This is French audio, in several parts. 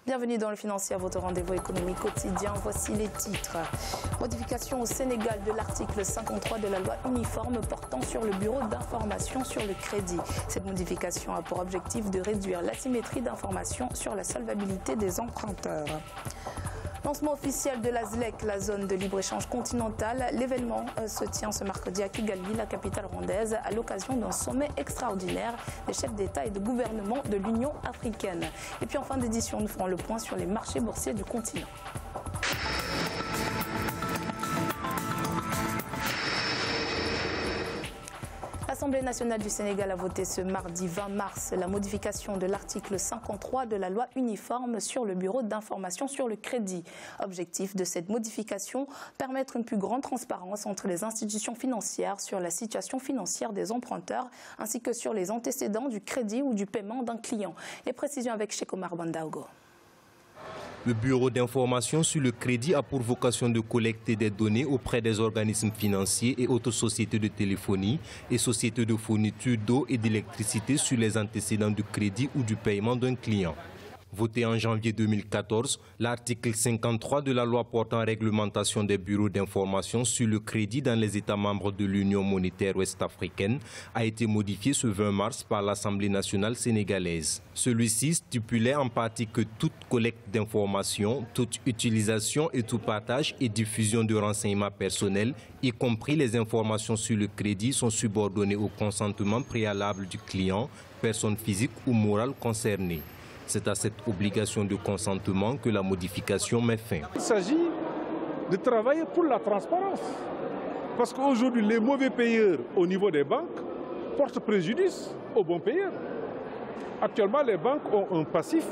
Bienvenue dans le Financier, votre rendez-vous économique quotidien. Voici les titres. Modification au Sénégal de l'article 53 de la loi uniforme portant sur le bureau d'information sur le crédit. Cette modification a pour objectif de réduire l'asymétrie d'information sur la solvabilité des emprunteurs. Lancement officiel de la ZLEC, la zone de libre-échange continentale. L'événement se tient ce mercredi à Kigali, la capitale rwandaise, à l'occasion d'un sommet extraordinaire des chefs d'État et de gouvernement de l'Union africaine. Et puis en fin d'édition, nous ferons le point sur les marchés boursiers du continent. L'Assemblée nationale du Sénégal a voté ce mardi 20 mars la modification de l'article 53 de la loi uniforme sur le bureau d'information sur le crédit. Objectif de cette modification, permettre une plus grande transparence entre les institutions financières sur la situation financière des emprunteurs ainsi que sur les antécédents du crédit ou du paiement d'un client. Les précisions avec Cheikh Omar Bandaogo. Le bureau d'information sur le crédit a pour vocation de collecter des données auprès des organismes financiers et autres sociétés de téléphonie et sociétés de fourniture d'eau et d'électricité sur les antécédents du crédit ou du paiement d'un client. Voté en janvier 2014, l'article 53 de la loi portant réglementation des bureaux d'information sur le crédit dans les États membres de l'Union monétaire ouest-africaine a été modifié ce 20 mars par l'Assemblée nationale sénégalaise. Celui-ci stipulait en partie que toute collecte d'informations, toute utilisation et tout partage et diffusion de renseignements personnels, y compris les informations sur le crédit, sont subordonnés au consentement préalable du client, personne physique ou morale concernée. C'est à cette obligation de consentement que la modification met fin. Il s'agit de travailler pour la transparence. Parce qu'aujourd'hui, les mauvais payeurs au niveau des banques portent préjudice aux bons payeurs. Actuellement, les banques ont un passif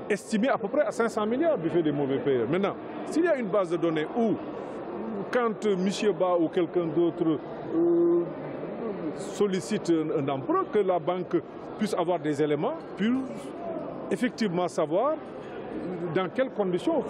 estimé à peu près à 500 milliards du fait des mauvais payeurs. Maintenant, s'il y a une base de données où, quand M. Ba ou quelqu'un d'autre sollicite un emprunt, que la banque puisse avoir des éléments pour effectivement savoir dans quelles conditions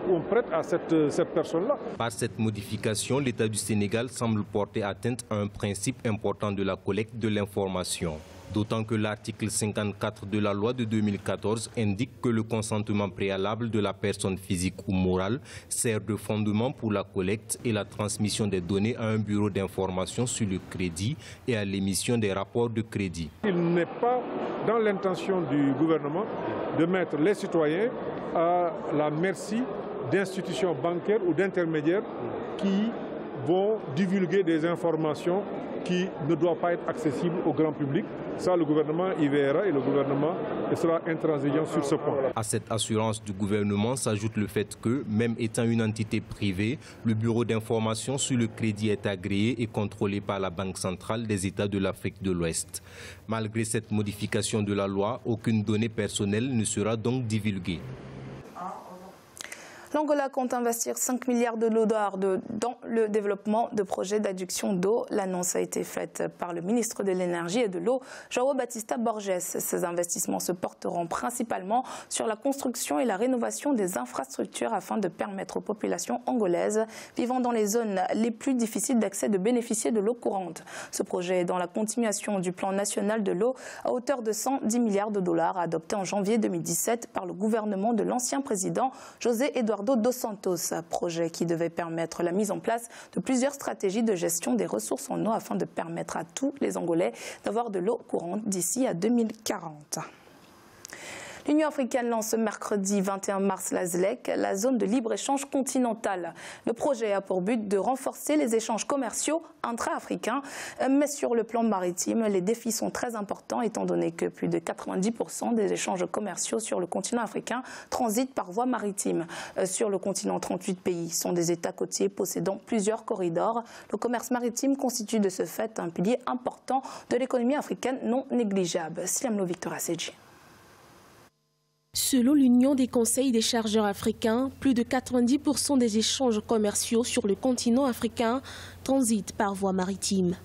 on prête à cette personne-là. Par cette modification, l'État du Sénégal semble porter atteinte à un principe important de la collecte de l'information. D'autant que l'article 54 de la loi de 2014 indique que le consentement préalable de la personne physique ou morale sert de fondement pour la collecte et la transmission des données à un bureau d'information sur le crédit et à l'émission des rapports de crédit. Il n'est pas dans l'intention du gouvernement de mettre les citoyens à la merci d'institutions bancaires ou d'intermédiaires qui vont divulguer des informations qui ne doivent pas être accessibles au grand public. Ça, le gouvernement y veillera et le gouvernement sera intransigeant sur ce point. À cette assurance du gouvernement s'ajoute le fait que, même étant une entité privée, le bureau d'information sur le crédit est agréé et contrôlé par la Banque centrale des États de l'Afrique de l'Ouest. Malgré cette modification de la loi, aucune donnée personnelle ne sera donc divulguée. L'Angola compte investir 5 milliards de dollars dans le développement de projets d'adduction d'eau. L'annonce a été faite par le ministre de l'Énergie et de l'Eau, João Batista Borges. Ces investissements se porteront principalement sur la construction et la rénovation des infrastructures afin de permettre aux populations angolaises vivant dans les zones les plus difficiles d'accès de bénéficier de l'eau courante. Ce projet est dans la continuation du plan national de l'eau à hauteur de 110 milliards de dollars adopté en janvier 2017 par le gouvernement de l'ancien président José Eduardo dos Santos, projet qui devait permettre la mise en place de plusieurs stratégies de gestion des ressources en eau afin de permettre à tous les Angolais d'avoir de l'eau courante d'ici à 2040. L'Union africaine lance ce mercredi 21 mars la ZLEC, la zone de libre-échange continentale. Le projet a pour but de renforcer les échanges commerciaux intra-africains, mais sur le plan maritime, les défis sont très importants étant donné que plus de 90% des échanges commerciaux sur le continent africain transitent par voie maritime. Sur le continent, 38 pays sont des États côtiers possédant plusieurs corridors. Le commerce maritime constitue de ce fait un pilier important de l'économie africaine non négligeable. Siamlo Victor Asseji. Selon l'Union des conseils des chargeurs africains, plus de 90% des échanges commerciaux sur le continent africain transitent par voie maritime.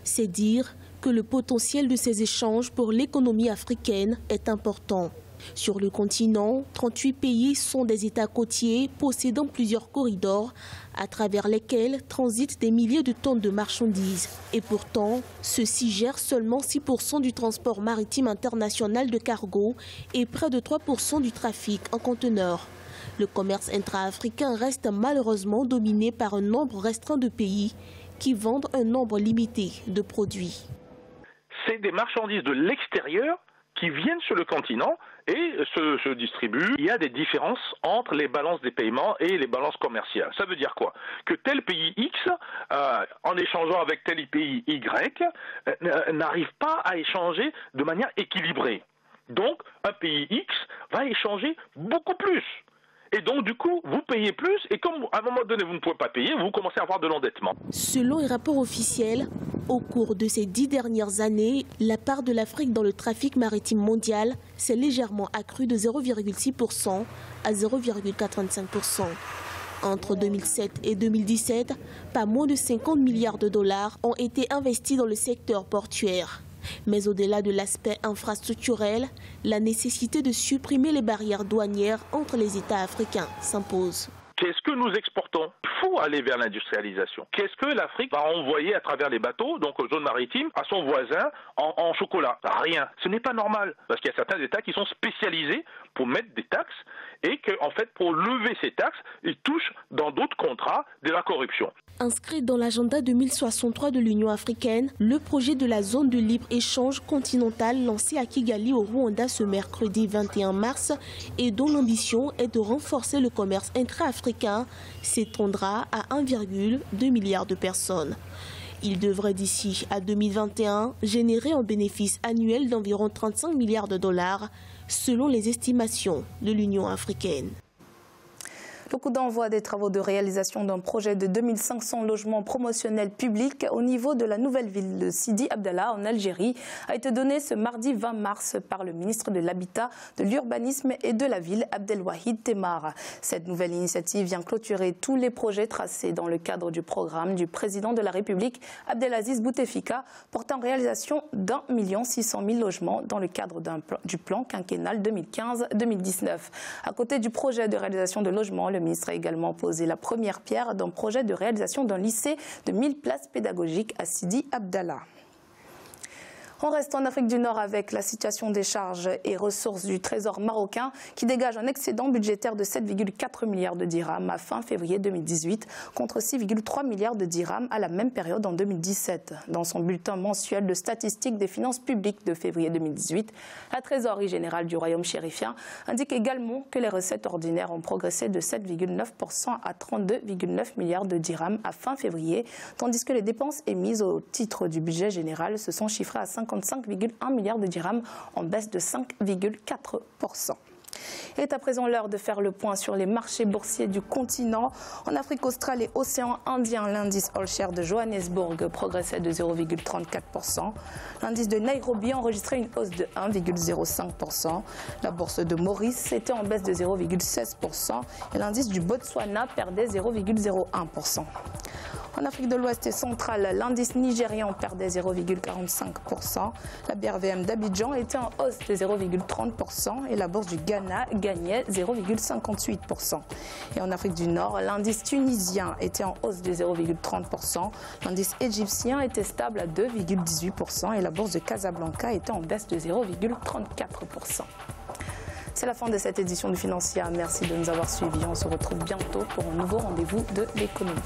C'est dire que le potentiel de ces échanges pour l'économie africaine est important. Sur le continent, 38 pays sont des États côtiers possédant plusieurs corridors à travers lesquels transitent des milliers de tonnes de marchandises. Et pourtant, ceux-ci gèrent seulement 6% du transport maritime international de cargo et près de 3% du trafic en conteneurs. Le commerce intra-africain reste malheureusement dominé par un nombre restreint de pays qui vendent un nombre limité de produits. C'est des marchandises de l'extérieur qui viennent sur le continent et se distribuent. Il y a des différences entre les balances des paiements et les balances commerciales. Ça veut dire quoi? Que tel pays X, en échangeant avec tel pays Y, n'arrive pas à échanger de manière équilibrée. Donc, un pays X va échanger beaucoup plus. Et donc, du coup, vous payez plus et comme à un moment donné, vous ne pouvez pas payer, vous commencez à avoir de l'endettement. Selon un rapport officiel, au cours de ces 10 dernières années, la part de l'Afrique dans le trafic maritime mondial s'est légèrement accrue de 0,6% à 0,85%. Entre 2007 et 2017, pas moins de 50 milliards de dollars ont été investis dans le secteur portuaire. Mais au-delà de l'aspect infrastructurel, la nécessité de supprimer les barrières douanières entre les États africains s'impose. Qu'est-ce que nous exportons? Il faut aller vers l'industrialisation. Qu'est-ce que l'Afrique va envoyer à travers les bateaux, donc aux zones maritimes, à son voisin en chocolat? Rien. Ce n'est pas normal. Parce qu'il y a certains États qui sont spécialisés pour mettre des taxes et que, en fait, pour lever ces taxes, ils touchent dans d'autres contrats de la corruption. Inscrit dans l'agenda 2063 de l'Union africaine, le projet de la zone de libre-échange continentale lancé à Kigali au Rwanda ce mercredi 21 mars et dont l'ambition est de renforcer le commerce intra-africain s'étendra à 1,2 milliard de personnes. Il devrait d'ici à 2021 générer un bénéfice annuel d'environ 35 milliards de dollars selon les estimations de l'Union africaine. Le coup d'envoi des travaux de réalisation d'un projet de 2500 logements promotionnels publics au niveau de la nouvelle ville de Sidi Abdallah en Algérie a été donné ce mardi 20 mars par le ministre de l'Habitat, de l'Urbanisme et de la Ville, Abdelwahid Temar. Cette nouvelle initiative vient clôturer tous les projets tracés dans le cadre du programme du président de la République, Abdelaziz Bouteflika, portant réalisation d'1 600 000 logements dans le cadre du plan quinquennal 2015-2019. À côté du projet de réalisation de logements, le ministre a également posé la première pierre d'un projet de réalisation d'un lycée de 1000 places pédagogiques à Sidi Abdallah. On reste en Afrique du Nord avec la situation des charges et ressources du Trésor marocain qui dégage un excédent budgétaire de 7,4 milliards de dirhams à fin février 2018 contre 6,3 milliards de dirhams à la même période en 2017. Dans son bulletin mensuel de statistiques des finances publiques de février 2018, la trésorerie générale du royaume chérifien indique également que les recettes ordinaires ont progressé de 7,9% à 32,9 milliards de dirhams à fin février, tandis que les dépenses émises au titre du budget général se sont chiffrées à 55,1 milliards de dirhams en baisse de 5,4%. Il est à présent l'heure de faire le point sur les marchés boursiers du continent. En Afrique australe et océan Indien, l'indice All-Share de Johannesburg progressait de 0,34%. L'indice de Nairobi enregistrait une hausse de 1,05%. La bourse de Maurice était en baisse de 0,16% et l'indice du Botswana perdait 0,01%. En Afrique de l'Ouest et centrale, l'indice nigérian perdait 0,45%. La BRVM d'Abidjan était en hausse de 0,30% et la bourse du Ghana gagnait 0,58%. Et en Afrique du Nord, l'indice tunisien était en hausse de 0,30%. L'indice égyptien était stable à 2,18% et la bourse de Casablanca était en baisse de 0,34%. C'est la fin de cette édition du Financière. Merci de nous avoir suivis. On se retrouve bientôt pour un nouveau rendez-vous de l'économie.